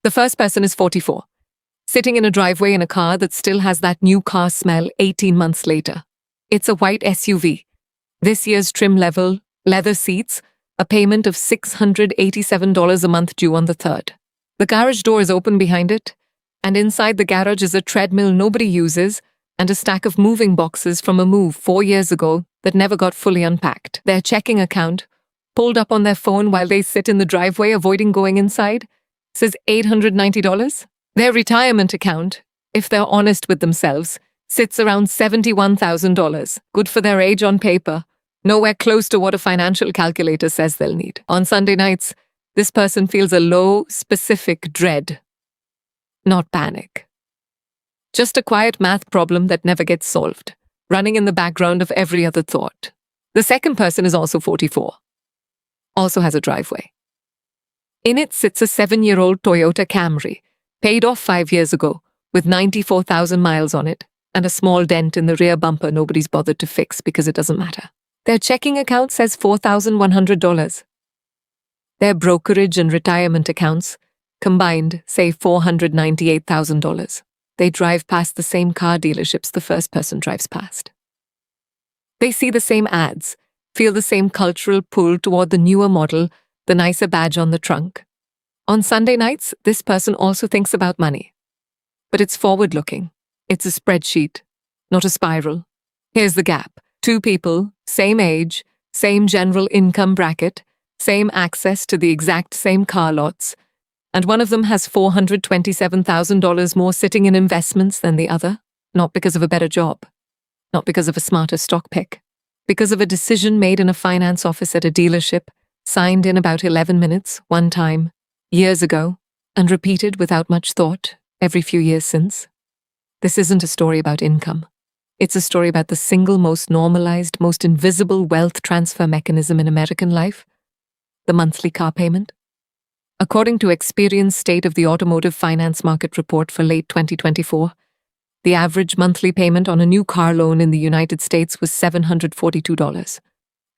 The first person is 44, sitting in a driveway in a car that still has that new car smell 18 months later. It's a white SUV. This year's trim level, leather seats, a payment of $687 a month due on the 3rd. The garage door is open behind it, and inside the garage is a treadmill nobody uses and a stack of moving boxes from a move 4 years ago that never got fully unpacked. Their checking account, pulled up on their phone while they sit in the driveway avoiding going inside, says $890. Their retirement account, if they're honest with themselves, sits around $71,000. Good for their age on paper, nowhere close to what a financial calculator says they'll need. On Sunday nights, this person feels a low, specific dread, not panic. Just a quiet math problem that never gets solved, running in the background of every other thought. The second person is also 44, also has a driveway. In it sits a 7-year-old Toyota Camry, paid off 5 years ago, with 94,000 miles on it, and a small dent in the rear bumper nobody's bothered to fix because it doesn't matter. Their checking account says $4,100. Their brokerage and retirement accounts, combined, say $498,000. They drive past the same car dealerships the first person drives past. They see the same ads, feel the same cultural pull toward the newer model, the nicer badge on the trunk. On Sunday nights, this person also thinks about money. But it's forward-looking. It's a spreadsheet, not a spiral. Here's the gap. 2 people, same age, same general income bracket, same access to the exact same car lots, and one of them has $427,000 more sitting in investments than the other, not because of a better job, not because of a smarter stock pick, because of a decision made in a finance office at a dealership, signed in about 11 minutes, one time, years ago, and repeated without much thought every few years since. This isn't a story about income. It's a story about the single most normalized, most invisible wealth transfer mechanism in American life, the monthly car payment. According to Experian's State of the Automotive Finance Market report for late 2024, the average monthly payment on a new car loan in the United States was $742,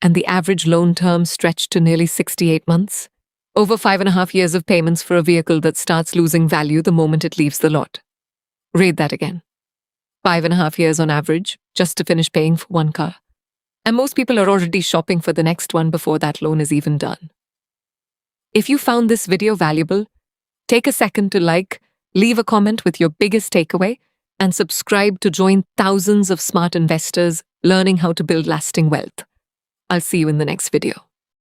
and the average loan term stretched to nearly 68 months, over 5.5 years of payments for a vehicle that starts losing value the moment it leaves the lot. Read that again. 5.5 years on average, just to finish paying for one car. And most people are already shopping for the next one before that loan is even done. If you found this video valuable, take a second to like, leave a comment with your biggest takeaway, and subscribe to join thousands of smart investors learning how to build lasting wealth. I'll see you in the next video.